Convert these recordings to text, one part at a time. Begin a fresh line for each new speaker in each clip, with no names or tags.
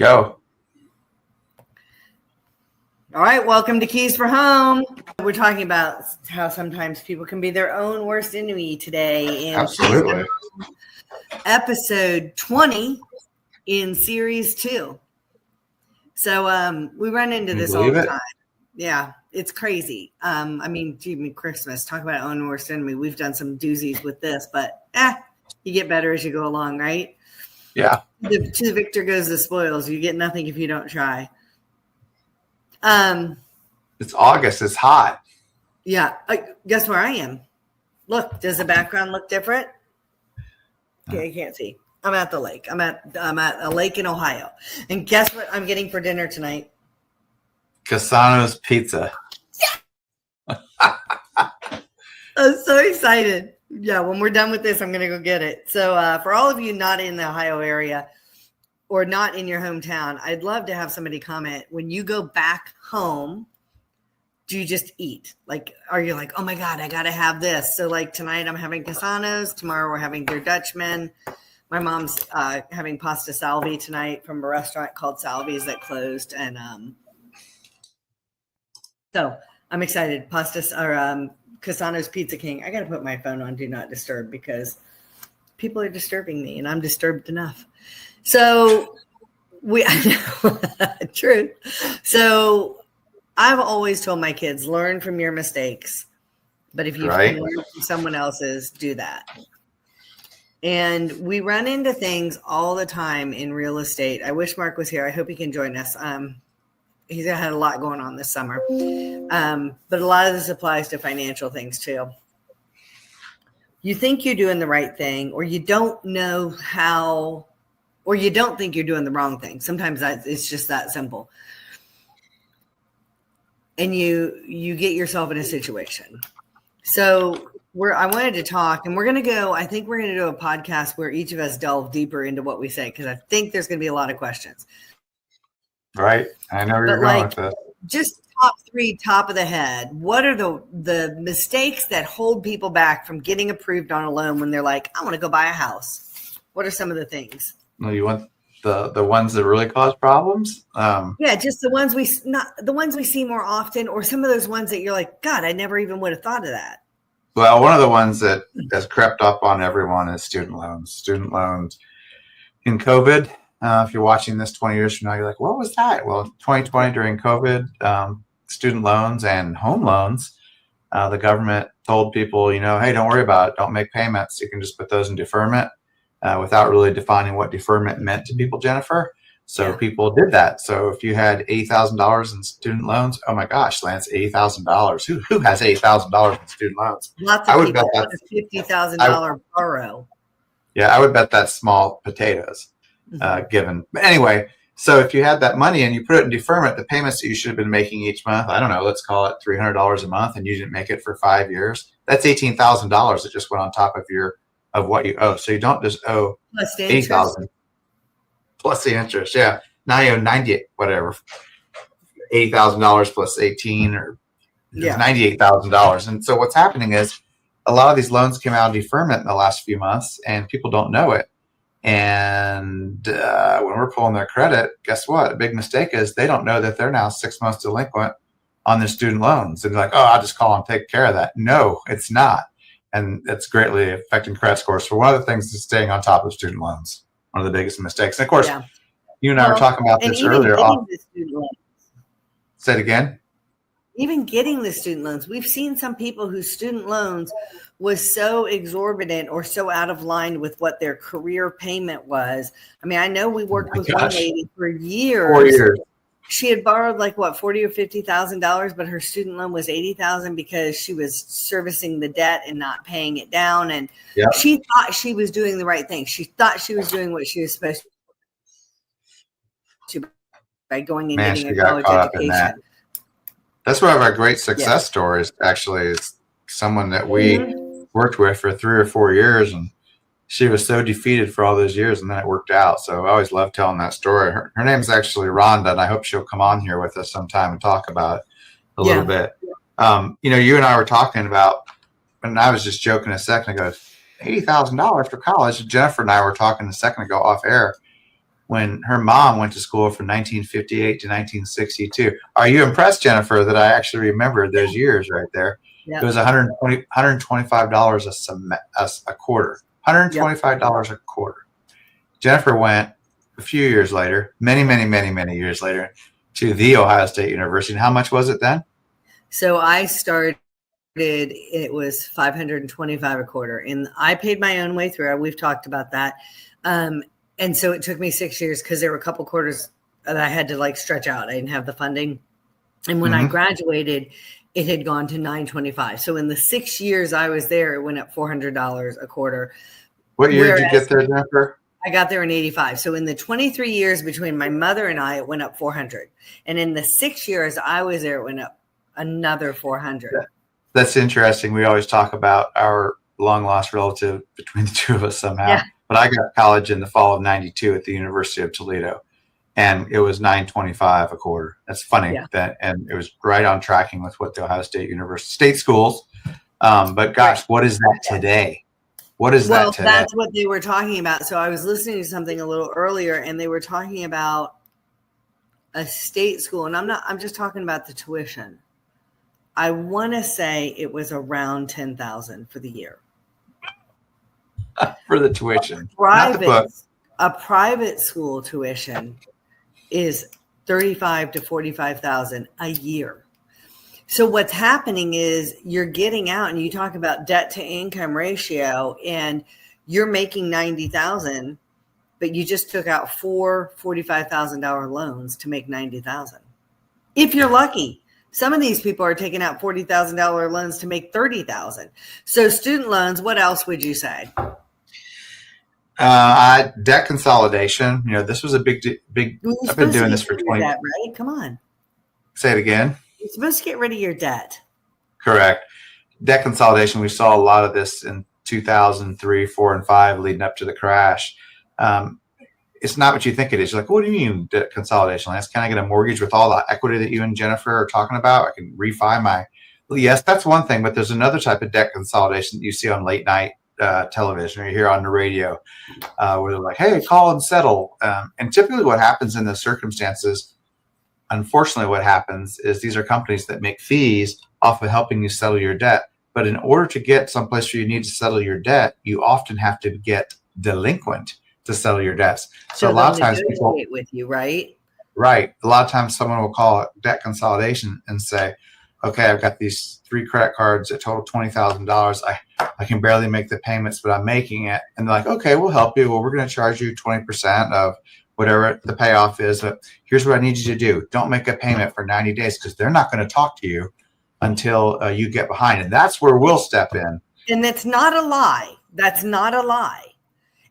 Go.
All right, welcome to Keys for Home. We're talking about how sometimes people can be their own worst enemy today in
Absolutely.
episode 20 in series 2. So we run into this all the time. Yeah, it's crazy. Christmas, talk about own worst enemy. We've done some doozies with this, but you get better as you go along, right?
Yeah.
To the victor goes the spoils. You get nothing if you don't try.
It's August. It's hot.
Yeah. Guess where I am? Look, does the background look different? Okay, I can't see. I'm at the lake. I'm at a lake in Ohio. And guess what I'm getting for dinner tonight?
Casano's Pizza.
Yeah. I'm so excited. Yeah, when we're done with this, I'm going to go get it. So for all of you not in the Ohio area or not in your hometown, I'd love to have somebody comment. When you go back home, do you just eat? Like, are you like, oh my God, I got to have this? So like tonight I'm having Casano's. Tomorrow we're having their Dutchman. My mom's having pasta salvi tonight from a restaurant called Salvi's that closed. And so I'm excited. Casano's Pizza King. I got to put my phone on Do Not Disturb because people are disturbing me and I'm disturbed enough. So true. So I've always told my kids, learn from your mistakes. But if you can learn from someone else's, do that. And we run into things all the time in real estate. I wish Mark was here. I hope he can join us. He's had a lot going on this summer. But a lot of this applies to financial things too. You think you're doing the right thing, or you don't know how, or you don't think you're doing the wrong thing. Sometimes it's just that simple. And you get yourself in a situation. So I wanted to talk, and I think we're going to do a podcast where each of us delve deeper into what we say, because I think there's going to be a lot of questions.
Right. I know where you're going with this.
Just top 3, top of the head. What are the mistakes that hold people back from getting approved on a loan when they're like, I want to go buy a house? What are some of the things?
Well, you want the ones that really cause problems?
Yeah, just the ones we see more often, or some of those ones that you're like, God, I never even would have thought of that.
Well, one of the ones that has crept up on everyone is student loans. Student loans in COVID. If you're watching this 20 years from now, you're like, what was that? Well, 2020 during COVID, student loans and home loans, the government told people, hey, don't worry about it. Don't make payments. You can just put those in deferment without really defining what deferment meant to people, Jennifer. So people did that. So if you had $80,000 in student loans, oh my gosh, Lance, $80,000. Who has $80,000 in student loans?
Lots of people have a $50,000 borrow.
Yeah, I would bet that's small potatoes. Given. But anyway, so if you had that money and you put it in deferment, the payments that you should have been making each month, I don't know, let's call it $300 a month, and you didn't make it for 5 years, that's $18,000 that just went on top of what you owe. So you don't just owe $80,000 plus the interest. Yeah. Now you owe $80,000 plus 18 or $98,000. And so what's happening is a lot of these loans came out of deferment in the last few months and people don't know it. And when we're pulling their credit, guess what? A big mistake is they don't know that they're now 6 months delinquent on their student loans. And they're like, oh, I'll just call and take care of that. No, it's not. And it's greatly affecting credit scores. So one of the things is staying on top of student loans. One of the biggest mistakes. And of course, you and I were talking about this earlier. Say it again.
Even getting the student loans. We've seen some people whose student loans was so exorbitant or so out of line with what their career payment was. I mean, I know we worked with one lady for years.
4 years.
She had borrowed like what, $40,000 or $50,000, but her student loan was $80,000 because she was servicing the debt and not paying it down. And she thought she was doing the right thing. She thought she was doing what she was supposed to by going and getting a college education.
That's one of our great success stories. Actually, it's someone that we worked with for 3 or 4 years, and she was so defeated for all those years, and then it worked out. So I always love telling that story. Her name's actually Rhonda, and I hope she'll come on here with us sometime and talk about it a little bit. You and I were talking about, and I was just joking a second ago, $80,000 for college. Jennifer and I were talking a second ago off air. when her mom went to school from 1958 to 1962. Are you impressed, Jennifer, that I actually remembered those years right there? Yep. It was $125 a quarter. $125 a quarter. Jennifer went a few years later, many years later, to the Ohio State University. And how much was it then?
So I started, it was $525 a quarter, and I paid my own way through. We've talked about that. And so it took me 6 years because there were a couple quarters that I had to like stretch out. I didn't have the funding. And when I graduated, it had gone to $925. So in the 6 years I was there, it went up $400 a quarter.
What year did you get there, Jennifer?
I got there in 85. So in the 23 years between my mother and I, it went up 400. And in the 6 years I was there, it went up another 400.
That's interesting. We always talk about our long lost relative between the two of us somehow. Yeah. But I got college in the fall of 92 at the University of Toledo, and it was $925 a quarter. That's funny. Yeah. And it was right on tracking with what the Ohio State University state schools. But gosh, what is that today? What is that today? Well,
that's what they were talking about. So I was listening to something a little earlier, and they were talking about a state school, and I'm just talking about the tuition. I want to say it was around $10,000 for the year.
For the tuition.
A private school tuition is $35,000 to $45,000 a year. So what's happening is you're getting out, and you talk about debt to income ratio, and you're making $90,000, but you just took out four $45,000 loans to make $90,000. If you're lucky. Some of these people are taking out $40,000 loans to make $30,000. So student loans, what else would you say?
Debt consolidation. You know, this was a big. I've been doing this for 20 years.
Right? Come on.
Say it again.
You're supposed to get rid of your debt.
Correct. Debt consolidation. We saw a lot of this in 2003, 4, and 5, leading up to the crash. It's not what you think it is. You're like, what do you mean debt consolidation? Can I get a mortgage with all the equity that you and Jennifer are talking about? I can refi my. Well, yes, that's one thing, but there's another type of debt consolidation that you see on late night television or you hear on the radio where they're like, hey, call and settle. And typically what happens in those circumstances, unfortunately, what happens is these are companies that make fees off of helping you settle your debt. But in order to get someplace where you need to settle your debt, you often have to get delinquent to settle your debts. So a lot of times people
with you, right?
Right. A lot of times someone will call it debt consolidation and say, okay, I've got these 3 credit cards that total $20,000. I can barely make the payments, but I'm making it. And they're like, okay, we'll help you. Well, we're going to charge you 20% of whatever the payoff is. But here's what I need you to do. Don't make a payment for 90 days because they're not going to talk to you until you get behind. And that's where we'll step in.
And that's not a lie. That's not a lie.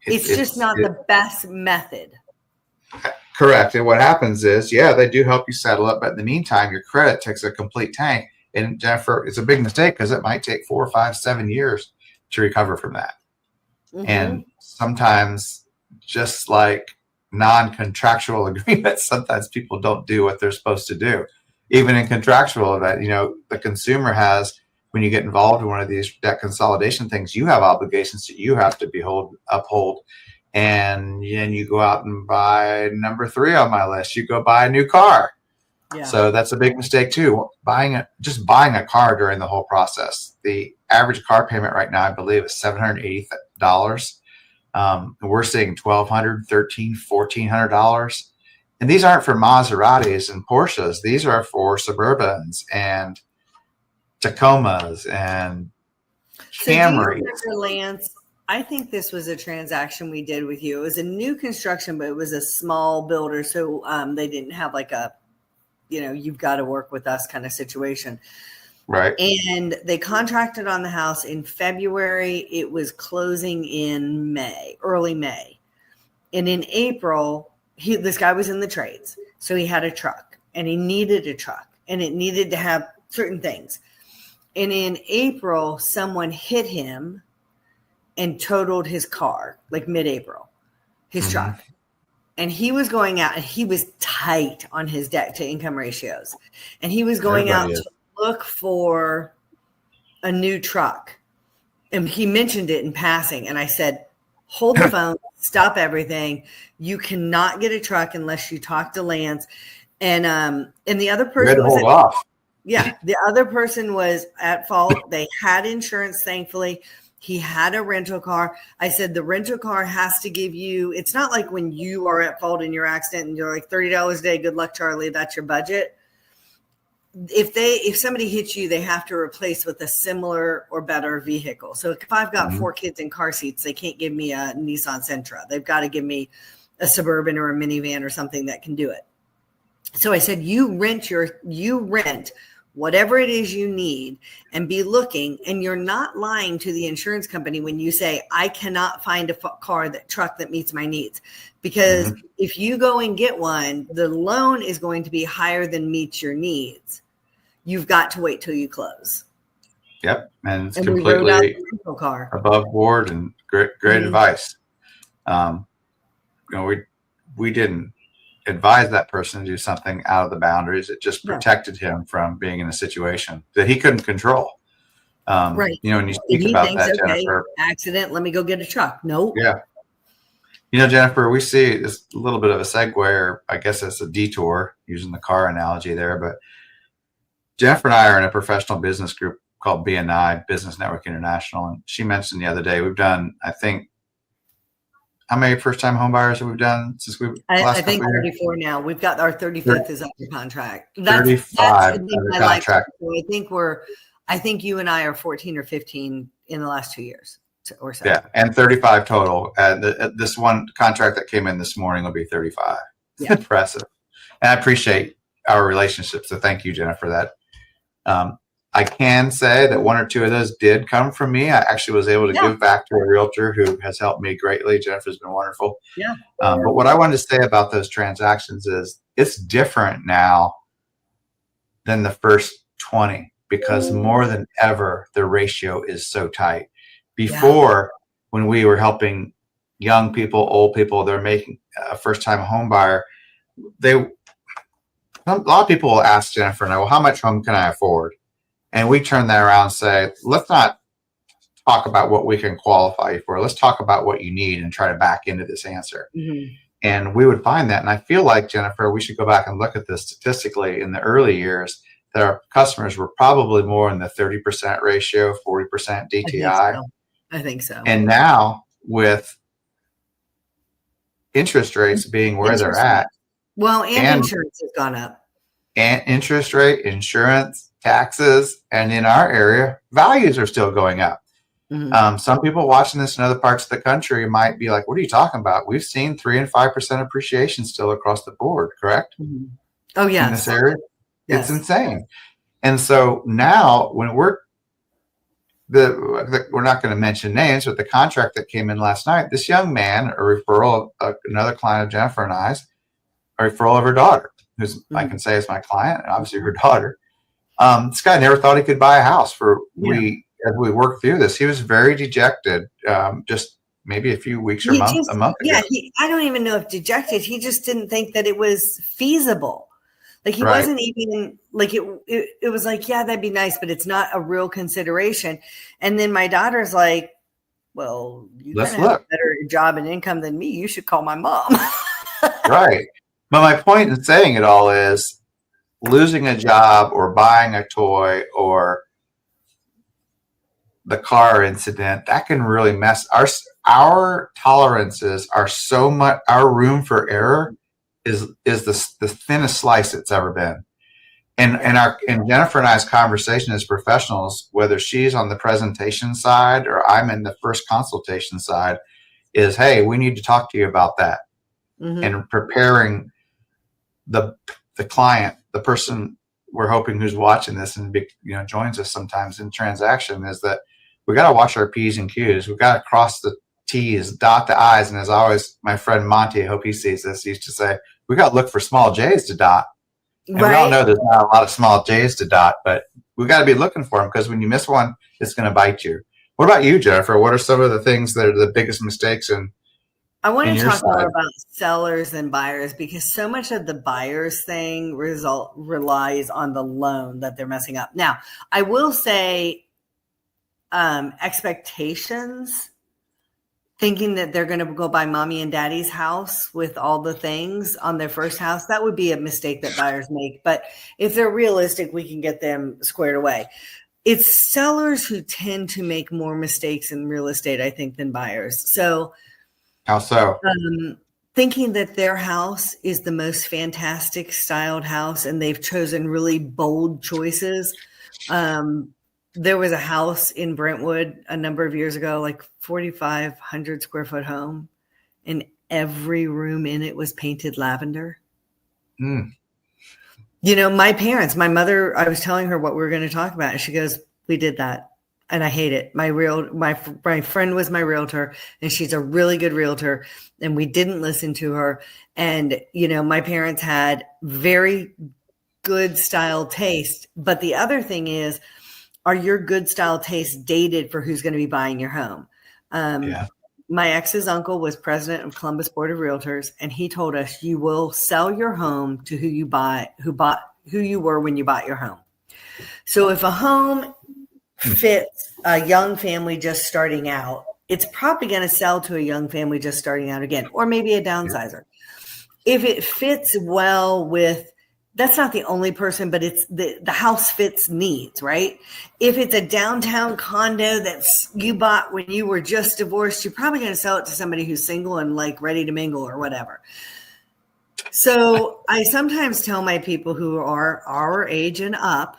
It's just not the best method.
Correct. And what happens is, yeah, they do help you settle it. But in the meantime, your credit takes a complete tank. And Jennifer, it's a big mistake because it might take 4, 5, 7 years to recover from that. Mm-hmm. And sometimes, just like non-contractual agreements, sometimes people don't do what they're supposed to do. Even in contractual, that, you know, the consumer has, when you get involved in one of these debt consolidation things, you have obligations that you have to uphold. And then you go out and buy number 3 on my list. You go buy a new car. Yeah. So that's a big mistake too. Buying a car during the whole process. The average car payment right now, I believe, is $780. We're seeing $1,200, $1,300, $1,400. And these aren't for Maseratis and Porsches. These are for Suburbans and Tacomas and Camrys.
So Lance, I think this was a transaction we did with you. It was a new construction, but it was a small builder. So they didn't have like a, you know, you've got to work with us kind of situation.
Right.
And they contracted on the house in February. It was closing in May, early May. And in April, this guy was in the trades. So he had a truck and he needed a truck and it needed to have certain things. And in April, someone hit him and totaled his car, like mid-April, his truck. And he was going out and he was tight on his debt to income ratios. And he was going out to look for a new truck. And he mentioned it in passing. And I said, hold the phone, stop everything. You cannot get a truck unless you talk to Lance. And the other person
you had to hold off.
Yeah, the other person was at fault. They had insurance, thankfully. He had a rental car. I said the rental car has to give you, it's not like when you are at fault in your accident and you're like $30 a day, good luck, Charlie, that's your budget. If somebody hits you, they have to replace with a similar or better vehicle. So if I've got 4 kids in car seats, they can't give me a Nissan Sentra. They've got to give me a Suburban or a minivan or something that can do it. So I said, you rent whatever it is you need and be looking. And you're not lying to the insurance company when you say, I cannot find a truck that meets my needs. Because if you go and get one, the loan is going to be higher than meets your needs. You've got to wait till you close.
Yep. And it's completely above board and great advice. We didn't advise that person to do something out of the boundaries. It just protected him from being in a situation that he couldn't control.
Right.
When you speak about that, Jennifer,
accident, let me go get a truck. Nope.
Yeah. Jennifer, we see it's a little bit of a segue, or I guess it's a detour using the car analogy there, but Jennifer and I are in a professional business group called BNI, Business Network International. And she mentioned the other day, we've done, I think, how many first-time home buyers have we done since we?
I think 34 now. We've got our 35th is under contract.
35 under contract.
So I think you and I are 14 or 15 in the last 2 years or so.
Yeah, and 35 total. This one contract that came in this morning will be 35.
Yeah.
Impressive. And I appreciate our relationship. So thank you, Jennifer, for that. I can say that 1 or 2 of those did come from me. I actually was able to give back to a realtor who has helped me greatly. Jennifer's been wonderful.
Yeah.
But what I wanted to say about those transactions is it's different now than the first 20 because more than ever, the ratio is so tight. Before, when we were helping young people, old people, they're making a first-time home buyer, a lot of people will ask Jennifer and I, well, how much home can I afford? And we turn that around and say, let's not talk about what we can qualify you for. Let's talk about what you need and try to back into this answer. And we would find that. And I feel like, Jennifer, we should go back and look at this statistically in the early years, that our customers were probably more in the 30% ratio, 40% DTI.
I think so.
And now with interest rates being where they're at.
Well, and insurance has gone up.
And interest rate, insurance, taxes, and in our area, values are still going up. Some people watching this in other parts of the country might be like, what are you talking about? We've seen 3 and 5% appreciation still across the board, correct?
Oh, yeah.
In this area? Yes. It's insane. And so now when we're not going to mention names, but the contract that came in last night, this young man, a referral of another client of Jennifer and I's, a referral of her daughter, who's I can say is my client, and obviously her daughter. This guy never thought he could buy a house. As we worked through this, he was very dejected. Just maybe a few weeks or a month ago.
Yeah, I don't even know if dejected. He just didn't think that it was feasible. Like he wasn't even like it was like, yeah, that'd be nice, but it's not a real consideration. And then my daughter's like, well, you have a better job and income than me. You should call my mom.
Right. But my point in saying it all is losing a job or buying a toy or the car incident, that can really mess our tolerances are so much, our room for error is the thinnest slice it's ever been. And Jennifer and I's conversation as professionals, whether she's on the presentation side or I'm in the first consultation side, is, hey, we need to talk to you about that. And preparing the client, the person we're hoping who's watching this and joins us sometimes in transaction, is that we got to watch our P's and Q's. We've got to cross the T's, dot the I's. And as always, my friend Monty, I hope he sees this, he used to say, we got to look for small J's to dot. And we all know there's not a lot of small J's to dot, but we got to be looking for them, because when you miss one, it's going to bite you. What about you, Jennifer? What are some of the things that are the biggest mistakes
I want to talk more about sellers than buyers, because so much of the buyers thing relies on the loan that they're messing up. Now, I will say expectations thinking that they're going to go buy mommy and daddy's house with all the things on their first house. That would be a mistake that buyers make. But if they're realistic, we can get them squared away. It's sellers who tend to make more mistakes in real estate, I think, than buyers. So
how so?
Thinking that their house is the most fantastic styled house and they've chosen really bold choices. There was a house in Brentwood a number of years ago, like 4,500 square foot home, and every room in it was painted lavender.
Mm.
You know, my parents, my mother, I was telling her what we were going to talk about, and she goes, "We did that, and I hate it." My friend was my realtor, and she's a really good realtor, and we didn't listen to her. And you know, my parents had very good style taste, but the other thing is, are your good style tastes dated for who's going to be buying your home? My ex's uncle was president of Columbus Board of Realtors, and he told us you will sell your home to who you were when you bought your home. So if a home fits a young family just starting out, it's probably going to sell to a young family just starting out again, or maybe a downsizer. If it fits well with, that's not the only person, but it's the house fits needs, right? If it's a downtown condo that's you bought when you were just divorced, you're probably going to sell it to somebody who's single and like ready to mingle or whatever. So I sometimes tell my people who are our age and up,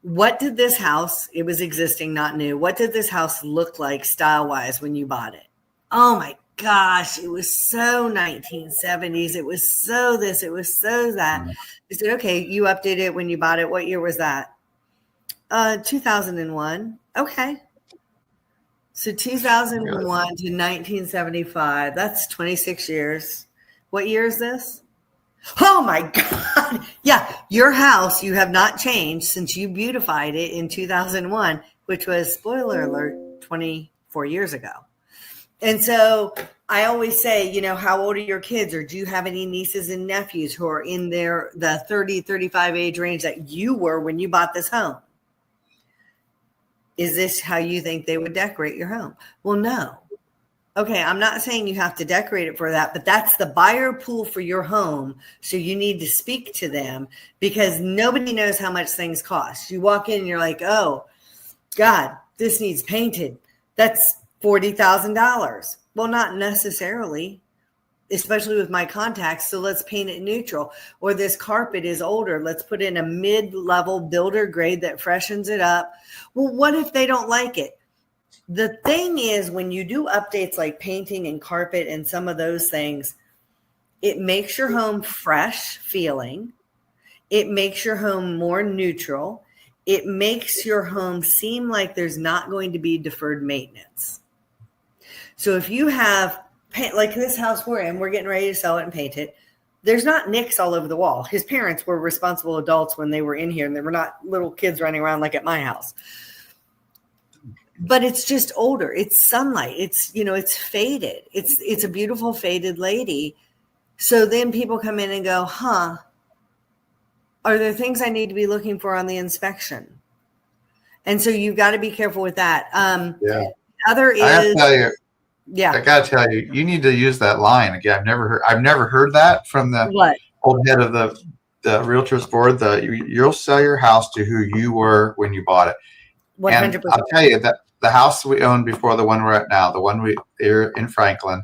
what did this house, it was existing, not new. What did this house look like style-wise when you bought it? Oh my gosh, it was so 1970s. It was so this, it was so that. I said, okay, you updated it when you bought it. What year was that? 2001. Okay. So 2001 to 1975, that's 26 years. What year is this? Oh my God. Yeah, your house, you have not changed since you beautified it in 2001, which was, spoiler alert, 24 years ago. And so I always say, you know, how old are your kids? Or do you have any nieces and nephews who are in the 30, 35 age range that you were when you bought this home? Is this how you think they would decorate your home? Well, no. Okay, I'm not saying you have to decorate it for that, but that's the buyer pool for your home. So you need to speak to them because nobody knows how much things cost. You walk in and you're like, oh, God, this needs painted. That's $40,000. Well, not necessarily, especially with my contacts. So let's paint it neutral. Or this carpet is older. Let's put in a mid-level builder grade that freshens it up. Well, what if they don't like it? The thing is, when you do updates like painting and carpet and some of those things, it makes your home fresh feeling. It makes your home more neutral. It makes your home seem like there's not going to be deferred maintenance. So if you have paint, like this house we're in, we're getting ready to sell it and paint it. There's not nicks all over the wall. His parents were responsible adults when they were in here, and they were not little kids running around like at my house. But it's just older. It's sunlight. It's, you know, it's faded. It's a beautiful faded lady. So then people come in and go, huh, are there things I need to be looking for on the inspection? And so you've got to be careful with that. Other is, I have to tell you,
I got to tell you, you need to use that line again. I've never heard that from the old head of the realtors board. You'll sell your house to who you were when you bought it. 100%. And I'll tell you that the house we owned before the one we're at now, the one we're in Franklin,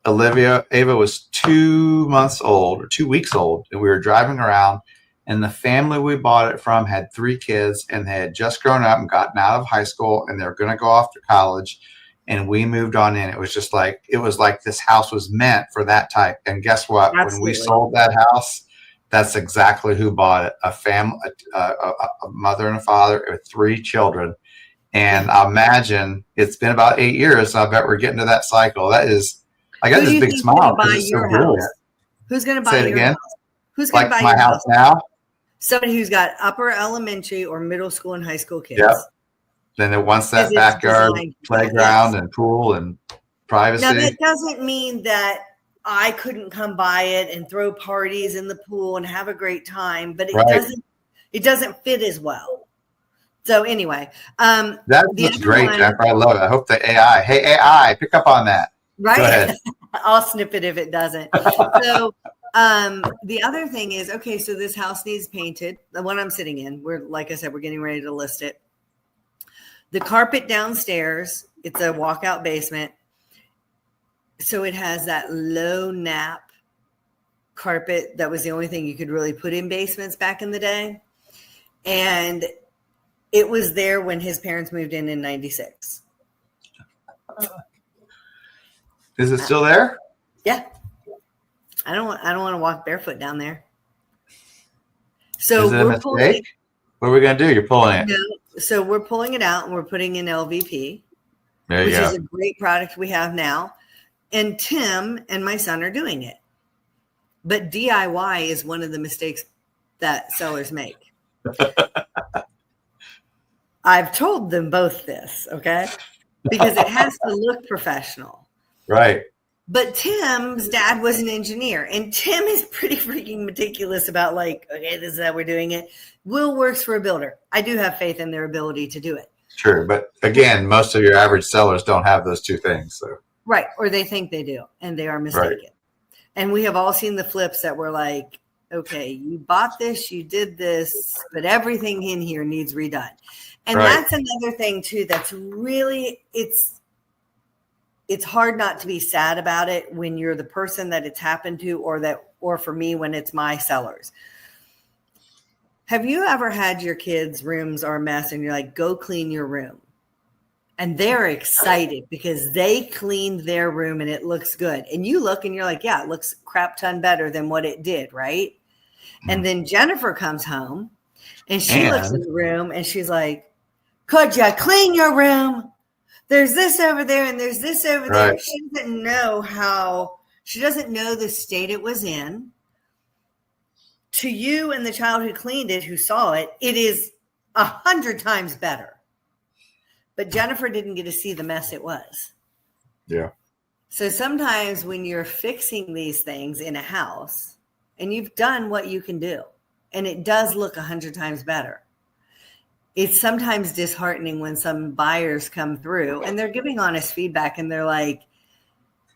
Ava was 2 months old or 2 weeks old, and we were driving around, and the family we bought it from had 3 kids, and they had just grown up and gotten out of high school, and they were going to go off to college, and we moved on in. It was like this house was meant for that type. And guess what? Absolutely. When we sold that house, that's exactly who bought it. A family, a mother and a father with 3 children. And I imagine it's been about 8 years. So I bet we're getting to that cycle. I got this big smile because it's so brilliant.
Who's going to buy your house? Who's going to buy
my house now?
Somebody who's got upper elementary or middle school and high school kids.
Yep. Then it wants that backyard playground and pool and privacy.
Now that doesn't mean that I couldn't come by it and throw parties in the pool and have a great time, but it doesn't fit as well. So anyway,
that's great, Jennifer. I love it. I hope the AI, hey AI, pick up on that.
Right?
Go ahead.
I'll snip it if it doesn't. So the other thing is, okay, so this house needs painted. The one I'm sitting in, like I said, we're getting ready to list it. The carpet downstairs, it's a walkout basement. So it has that low nap carpet. That was the only thing you could really put in basements back in the day. And it was there when his parents moved in 96.
Is it still there?
Yeah. I don't want to walk barefoot down there. So
is it a mistake? What are we going to do? You're pulling it.
No, so we're pulling it out and we're putting in LVP,
which
is a great product we have now. And Tim and my son are doing it. But DIY is one of the mistakes that sellers make. I've told them both this, okay? Because it has to look professional.
Right.
But Tim's dad was an engineer, and Tim is pretty freaking meticulous about like, okay, this is how we're doing it. Will works for a builder. I do have faith in their ability to do it.
Sure. But again, most of your average sellers don't have those two things. So.
Right. Or they think they do, and they are mistaken. Right. And we have all seen the flips that were like, okay, you bought this, you did this, but everything in here needs redone. And that's another thing too, that's really, it's hard not to be sad about it when you're the person that it's happened to, or for me, when it's my sellers. Have you ever had your kids' rooms are a mess and you're like, go clean your room? And they're excited because they cleaned their room and it looks good. And you look and you're like, yeah, it looks a crap ton better than what it did, right? Mm-hmm. And then Jennifer comes home and she looks in the room and she's like, could you clean your room? There's this over there and there's this over there. She doesn't know the state it was in. To you and the child who cleaned it, who saw it, it is 100 times better. But Jennifer didn't get to see the mess it was.
Yeah.
So sometimes when you're fixing these things in a house and you've done what you can do and it does look 100 times better, it's sometimes disheartening when some buyers come through and they're giving honest feedback and they're like,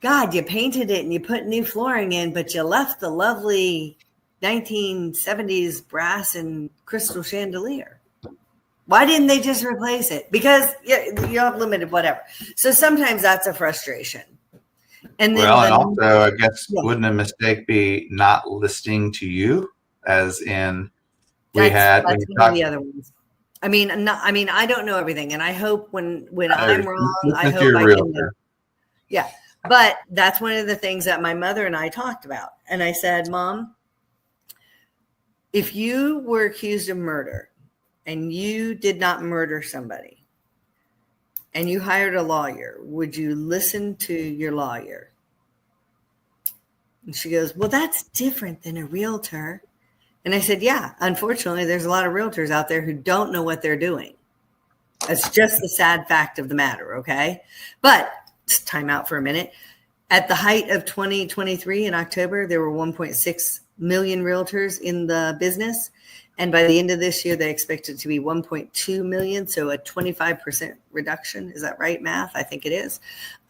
God, you painted it and you put new flooring in, but you left the lovely 1970s brass and crystal chandelier. Why didn't they just replace it? Because you have limited whatever. So sometimes that's a frustration. And then
and also, I guess, wouldn't a mistake be not listening to you? As in, that's one of the other ones. I mean, I don't know everything, and I hope when I'm wrong, I hope I can know. Yeah, but that's one of the things that my mother and I talked about. And I said, Mom, if you were accused of murder and you did not murder somebody and you hired a lawyer, would you listen to your lawyer? And she goes, well, that's different than a realtor. And I said, yeah, unfortunately, there's a lot of realtors out there who don't know what they're doing. That's just the sad fact of the matter, okay? But time out for a minute. At the height of 2023 in October, there were 1.6 million realtors in the business. And by the end of this year, they expect it to be 1.2 million. So a 25% reduction. Is that right, math? I think it is.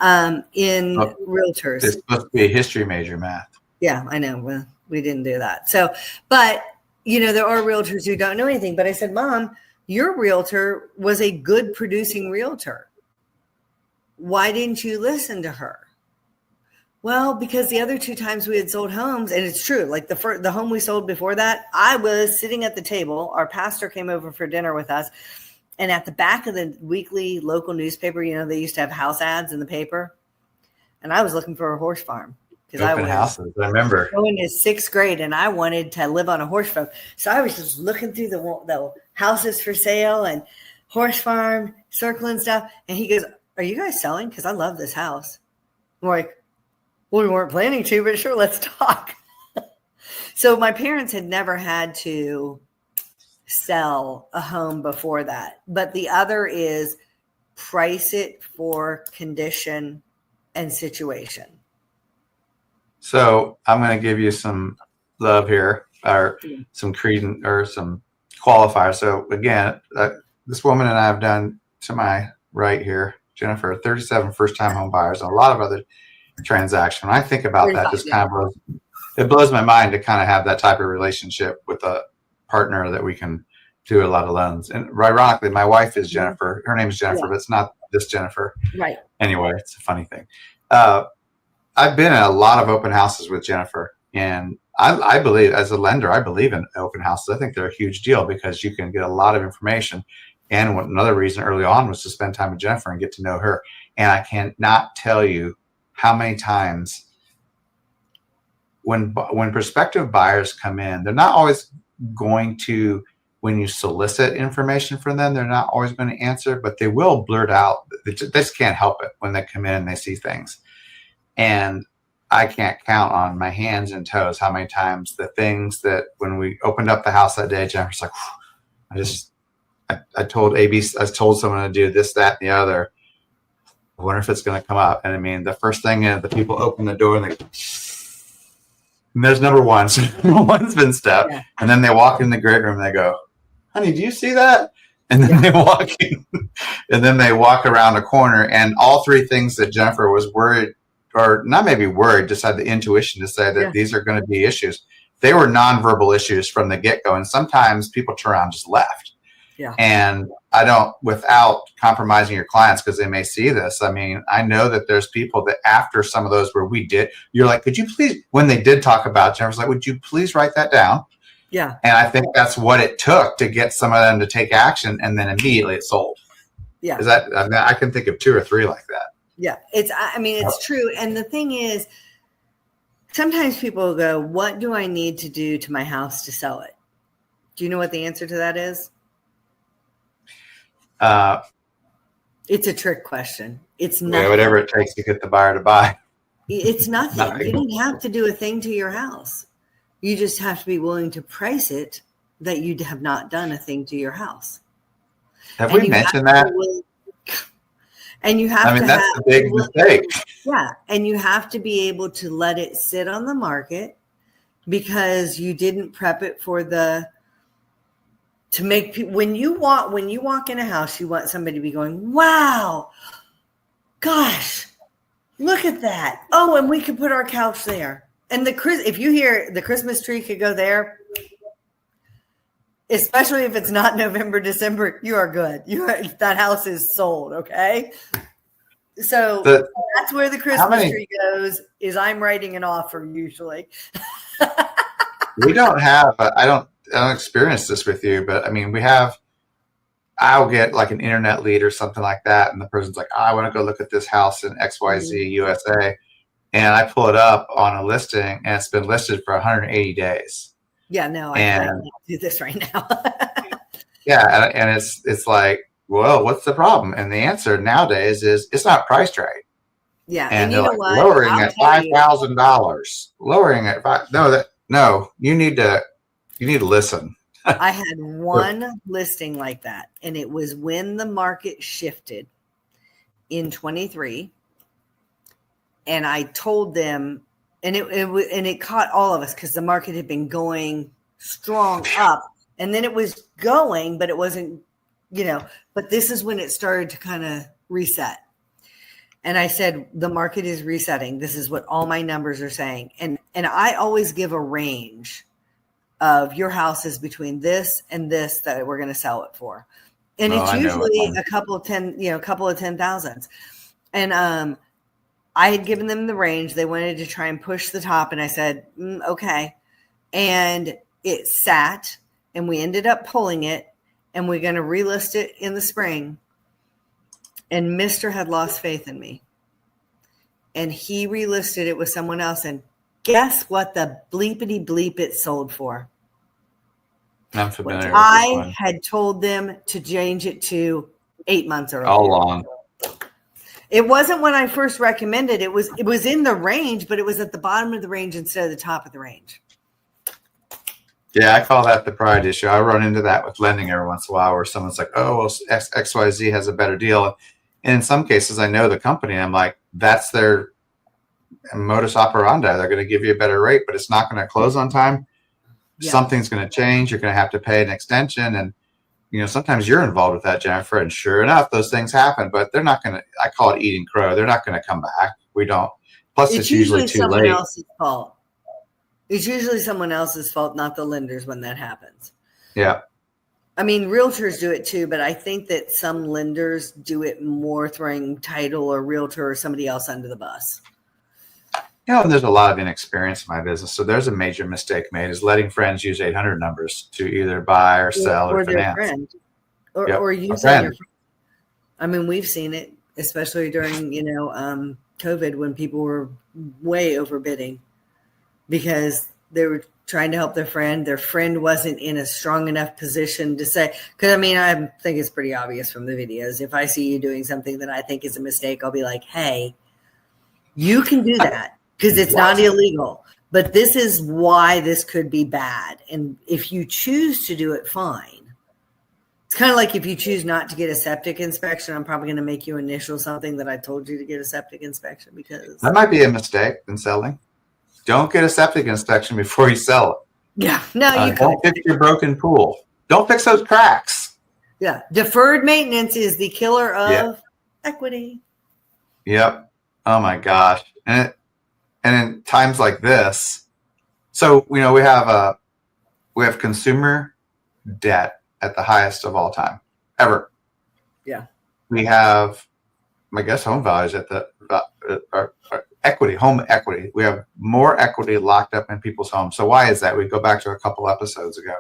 In realtors. It's supposed to be a history major, math.
Yeah, I know. Well, we didn't do that. So, but, there are realtors who don't know anything. But I said, Mom, your realtor was a good producing realtor. Why didn't you listen to her? Well, because the other two times we had sold homes, and it's true, like the home we sold before that, I was sitting at the table. Our pastor came over for dinner with us. And at the back of the weekly local newspaper, they used to have house ads in the paper. And I was looking for a horse farm. Because I was
I remember
going to 6th grade and I wanted to live on a horse farm. So I was just looking through the houses for sale and horse farm, circling stuff. And he goes, are you guys selling? Because I love this house. I'm like, well, we weren't planning to, but sure, let's talk. So my parents had never had to sell a home before that. But the other is price it for condition and situation.
So I'm going to give you some love here, or some credence, or some qualifiers. So again, this woman and I have done, to my right here, Jennifer, 37 first-time home buyers and a lot of other transactions. When I think about that, just kind of blows my mind to kind of have that type of relationship with a partner that we can do a lot of loans. And ironically, my wife is Jennifer. Her name is Jennifer, but it's not this Jennifer.
Right.
Anyway, it's a funny thing. I've been in a lot of open houses with Jennifer, and I believe, as a lender, I believe in open houses. I think they're a huge deal because you can get a lot of information. And another reason early on was to spend time with Jennifer and get to know her. And I cannot tell you how many times when prospective buyers come in, they're not always going to, when you solicit information from them, they're not always going to answer, but they will blurt out. They just can't help it when they come in and they see things. And I can't count on my hands and toes how many times the things that when we opened up the house that day, Jennifer's like, I told someone to do this, that, and the other. I wonder if it's going to come up. And I mean, the first thing is the people open the door and there's number one. So number one's been stepped. Yeah. And then they walk in the great room and they go, honey, do you see that? And then they walk in and then they walk around a corner, and all three things that Jennifer was worried, or not maybe worried, just had the intuition to say that these are going to be issues. They were nonverbal issues from the get-go. And sometimes people turn around and just left. Yeah. And I don't, without compromising your clients, because they may see this. I mean, I know that there's people that after some of those where you're like, could you please, when they did talk about, Jennifer's like, would you please write that down? Yeah. And I think that's what it took to get some of them to take action, and then immediately it sold. Yeah. Is that, I mean, I can think of 2 or 3 like that.
Yeah. It's true. And the thing is, sometimes people go, what do I need to do to my house to sell it? Do you know what the answer to that is? It's a trick question. It's nothing.
Yeah, whatever it takes to get the buyer to buy.
It's nothing. You don't have to do a thing to your house. You just have to be willing to price it that you have not done a thing to your house.
Have we mentioned that?
And you have to
that's a big mistake.
Yeah. And you have to be able to let it sit on the market because you didn't prep it for to make people, when you walk in a house, you want somebody to be going, wow, gosh, look at that. Oh, and we could put our couch there. And if you hear the Christmas tree could go there, especially if it's not November, December, you are good. That house is sold. Okay. So that's where the Christmas tree goes, is I'm writing an offer usually.
We don't have, I don't experience this with you, but I mean, I'll get like an internet lead or something like that. And the person's like, I want to go look at this house in XYZ USA. And I pull it up on a listing and it's been listed for 180 days.
Yeah, no, I can't do this right now.
Yeah. And it's like, well, what's the problem? And the answer nowadays is it's not priced right.
Yeah.
And they're like, lowering at $5,000. No, you need to listen.
I had one listing like that, and it was when the market shifted in 23. And I told them, and it caught all of us because the market had been going strong up, and then it was going, but it wasn't, but this is when it started to kind of reset. And I said, the market is resetting. This is what all my numbers are saying. And I always give a range of your house is between this and this that we're going to sell it for. And it's usually a couple of 10,000s. And I had given them the range. They wanted to try and push the top. And I said, okay. And it sat, and we ended up pulling it, and we're going to relist it in the spring. And Mr. had lost faith in me. And he relisted it with someone else. And guess what the bleepity bleep it sold for?
I'm familiar with
I had told them to change it to 8 months earlier.
All along.
It wasn't when I first recommended. It was in the range, but it was at the bottom of the range instead of the top of the range.
Yeah, I call that the pride issue. I run into that with lending every once in a while where someone's like, oh, well, XYZ has a better deal. And in some cases, I know the company. I'm like, that's their modus operandi. They're going to give you a better rate, but it's not going to close on time. Yeah. Something's going to change. You're going to have to pay an extension. And sometimes you're involved with that, Jennifer, and sure enough, those things happen, but they're not going to, I call it eating crow. They're not going to come back. We don't. Plus, it's usually too
someone
late.
else's fault. It's usually someone else's fault, not the lenders, when that happens.
Yeah.
I mean, realtors do it too, but I think that some lenders do it more throwing title or realtor or somebody else under the bus.
There's a lot of inexperience in my business. So there's a major mistake made is letting friends use 800 numbers to either buy or sell or finance.
Their friend. Or using your friend. I mean, we've seen it, especially during, COVID, when people were way overbidding because they were trying to help their friend. Their friend wasn't in a strong enough position to say, because I think it's pretty obvious from the videos. If I see you doing something that I think is a mistake, I'll be like, hey, you can do that because it's not illegal, but this is why this could be bad. And if you choose to do it, fine. It's kind of like if you choose not to get a septic inspection, I'm probably going to make you initial something that I told you to get a septic inspection because
that might be a mistake in selling. Don't get a septic inspection before you sell it.
Yeah, no, you
don't fix your broken pool. Don't fix those cracks.
Yeah, deferred maintenance is the killer of equity.
Yep. Oh my gosh, and in times like this, so we have consumer debt at the highest of all time ever.
Yeah.
We have, I guess, home values at the equity, home equity. We have more equity locked up in people's homes. So why is that? We go back to a couple episodes ago.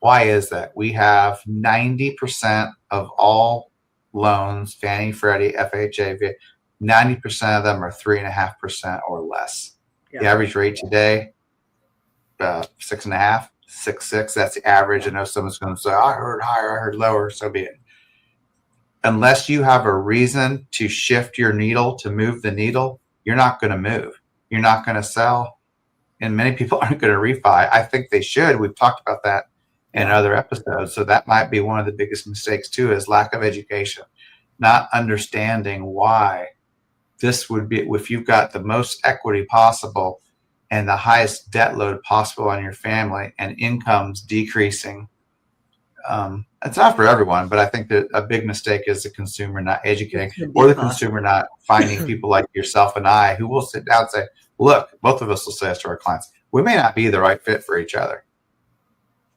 Why is that? We have 90% of all loans, Fannie, Freddie, FHA, 90% of them are 3.5% or less. Yeah. The average rate today, 6.5%. 6.6. That's the average. I know someone's going to say, I heard higher, I heard lower. So be it. Unless you have a reason to shift your needle, to move the needle, you're not going to move. You're not going to sell. And many people aren't going to refi. I think they should. We've talked about that in other episodes. So that might be one of the biggest mistakes too, is lack of education, not understanding why this would be, if you've got the most equity possible and the highest debt load possible on your family and incomes decreasing. It's not for everyone, but I think that a big mistake is the consumer not educating or the consumer not finding people like yourself and I who will sit down and say, look, both of us will say this to our clients. We may not be the right fit for each other,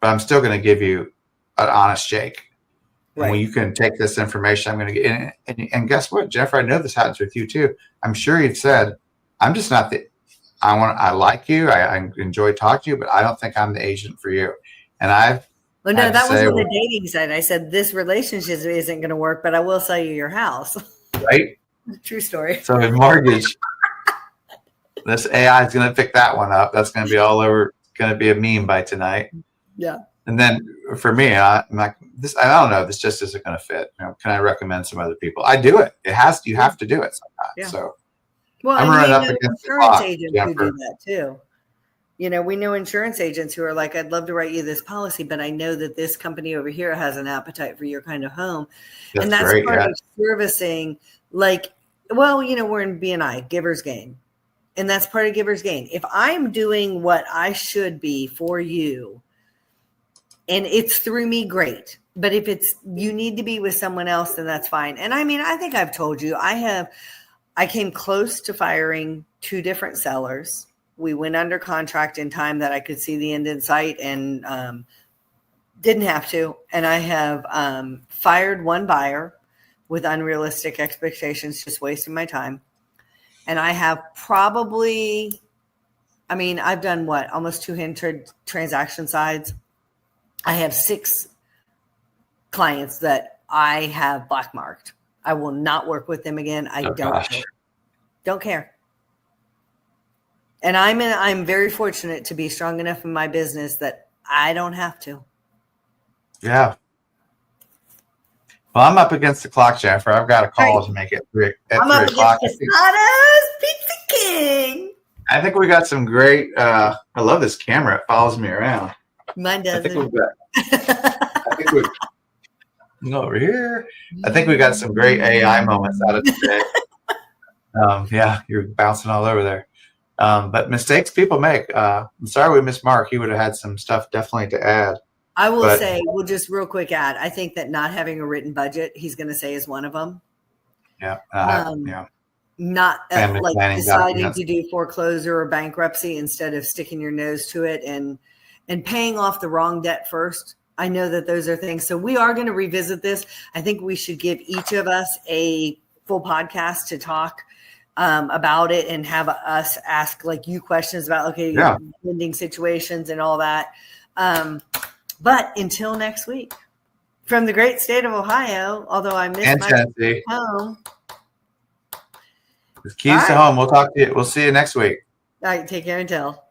but I'm still going to give you an honest shake. Right. And when you can take this information, I'm going to get and guess what, Jennifer, I know this happens with you too. I'm sure you've said, I'm just not I like you. I enjoy talking to you, but I don't think I'm the agent for you. And that was on
the dating side. I said, this relationship isn't going to work, but I will sell you your house.
Right.
True story.
So in mortgage, this AI is going to pick that one up. That's going to be all over. It's going to be a meme by tonight.
Yeah.
And then for me, I'm like, this, I don't know, this just isn't going to fit. Can I recommend some other people? I do it. You have to do it sometimes. Yeah. So.
Well, I'm running up against insurance agents who do that too. We know insurance agents who are like, I'd love to write you this policy, but I know that this company over here has an appetite for your kind of home. And that's great, part of servicing. Like, we're in BNI, giver's gain. And that's part of giver's gain. If I'm doing what I should be for you, and it's through me, great. But if you need to be with someone else, then that's fine. And I mean, I think I've told you, I came close to firing 2 different sellers. We went under contract in time that I could see the end in sight and didn't have to. And I have fired 1 buyer with unrealistic expectations, just wasting my time. And I have I've done almost 200 transaction sides. I have 6 clients that I have blackmarked. I will not work with them again. I don't care. And I'm very fortunate to be strong enough in my business that I don't have to.
Yeah. Well, I'm up against the clock, Jennifer. I've got a call to make it 3 o'clock.
Pizza King.
I think we got some great. I love this camera. It follows me around.
Mine doesn't.
Over here. I think we got some great AI moments out of today. Yeah, you're bouncing all over there. But mistakes people make. I'm sorry we missed Mark. He would have had some stuff definitely to add.
I will say, we'll just real quick add, I think that not having a written budget, he's going to say is one of them.
Yeah.
Not like deciding
documents.
to do foreclosure or bankruptcy instead of sticking your nose to it and paying off the wrong debt first. I know that those are things. So we are going to revisit this. I think we should give each of us a full podcast to talk about it and have us ask like you questions about, lending situations and all that. But until next week, from the great state of Ohio, although I miss my home.
It's keys to home. We'll talk to you. We'll see you next week.
All right. Take care until.